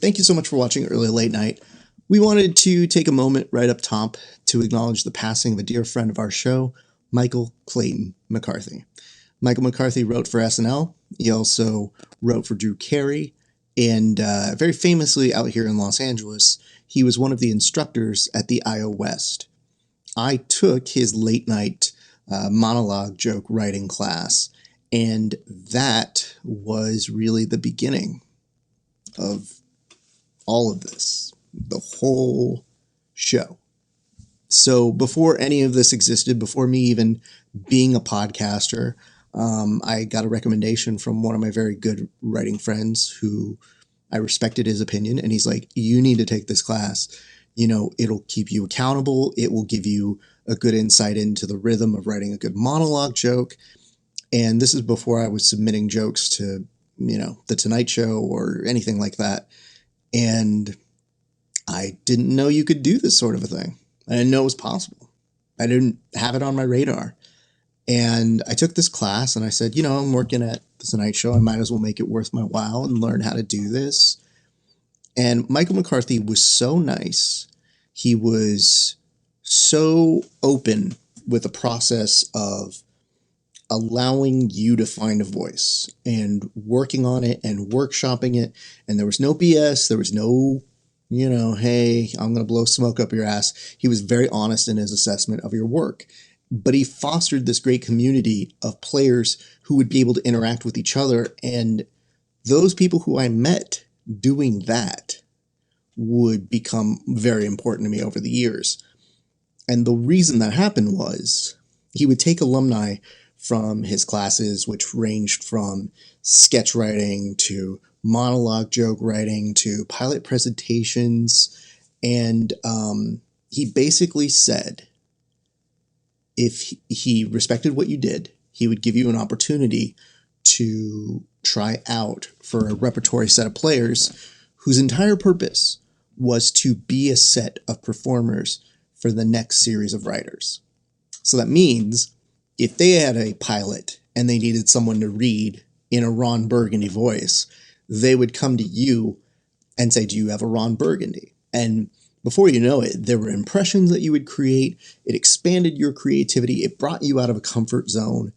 Thank you so much for watching Early Late Night. We wanted to take a moment right up top to acknowledge the passing of a dear friend of our show, Michael Clayton McCarthy. Michael McCarthy wrote for SNL. He also wrote for Drew Carey. And very famously out here in Los Angeles, he was one of the instructors at the IO West. I took his late night monologue joke writing class, and that was really the beginning of all of this, the whole show. So before any of this existed, before me even being a podcaster, I got a recommendation from one of my very good writing friends who I respected his opinion. And he's like, you need to take this class. You know, it'll keep you accountable. It will give you a good insight into the rhythm of writing a good monologue joke. And this is before I was submitting jokes to, The Tonight Show or anything like that. And I didn't know you could do this sort of a thing. I didn't know it was possible. I didn't have it on my radar. And I took this class and I said, I'm working at The Tonight Show. I might as well make it worth my while and learn how to do this. And Michael McCarthy was so nice. He was so open with the process of allowing you to find a voice and working on it and workshopping it. And there was no BS. There was no, hey, I'm going to blow smoke up your ass. He was very honest in his assessment of your work. But he fostered this great community of players who would be able to interact with each other. And those people who I met doing that would become very important to me over the years. And the reason that happened was he would take alumni from his classes, which ranged from sketch writing to monologue joke writing to pilot presentations. And he basically said, if he respected what you did, he would give you an opportunity to try out for a repertory set of players whose entire purpose was to be a set of performers for the next series of writers. So that means if they had a pilot and they needed someone to read in a Ron Burgundy voice, they would come to you and say, do you have a Ron Burgundy? And before you know it, there were impressions that you would create. It expanded your creativity. It brought you out of a comfort zone.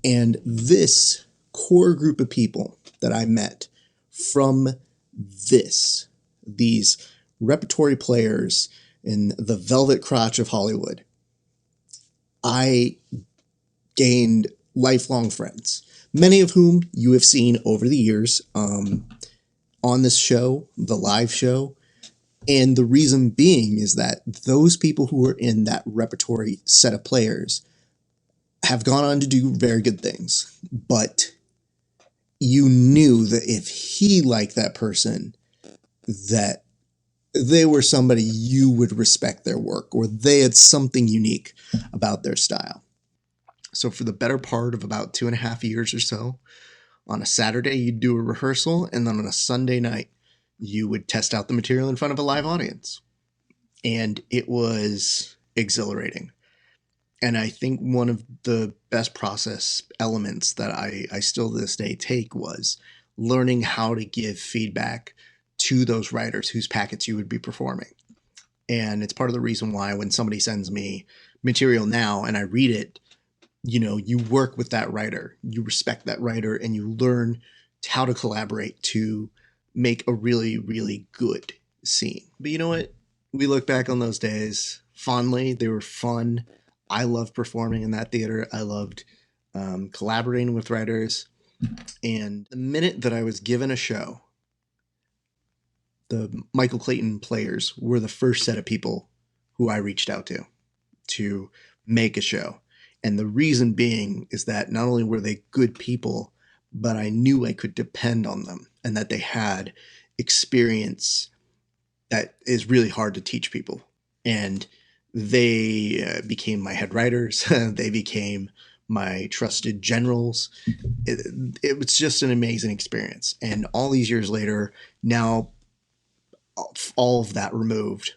And this core group of people that I met from these repertory players in the velvet crotch of Hollywood, I gained lifelong friends, many of whom you have seen over the years on this show, the live show. And the reason being is that those people who are in that repertory set of players have gone on to do very good things. But you knew that if he liked that person, that they were somebody you would respect their work, or they had something unique about their style. So for the better part of about 2.5 years or so, on a Saturday, you'd do a rehearsal, and then on a Sunday night, you would test out the material in front of a live audience. And it was exhilarating. And I think one of the best process elements that I still to this day take was learning how to give feedback to those writers whose packets you would be performing. And it's part of the reason why when somebody sends me material now and I read it, you work with that writer, you respect that writer, and you learn how to collaborate to make a really, really good scene. But you know what? We look back on those days fondly. They were fun. I loved performing in that theater. I loved collaborating with writers. And the minute that I was given a show, the Michael Clayton players were the first set of people who I reached out to make a show. And the reason being is that not only were they good people, but I knew I could depend on them and that they had experience that is really hard to teach people. And they became my head writers. They became my trusted generals. It was just an amazing experience. And all these years later, now all of that removed,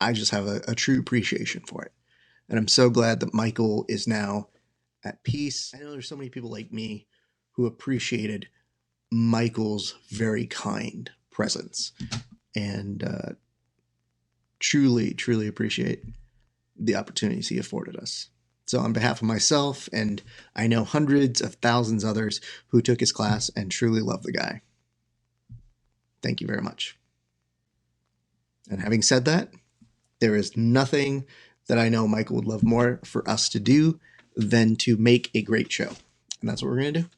I just have a true appreciation for it. And I'm so glad that Michael is now at peace. I know there's so many people like me who appreciated Michael's very kind presence. And truly, truly appreciate the opportunities he afforded us. So on behalf of myself, and I know hundreds of thousands others who took his class and truly love the guy, thank you very much. And having said that, there is nothing that I know Michael would love more for us to do than to make a great show. And that's what we're going to do.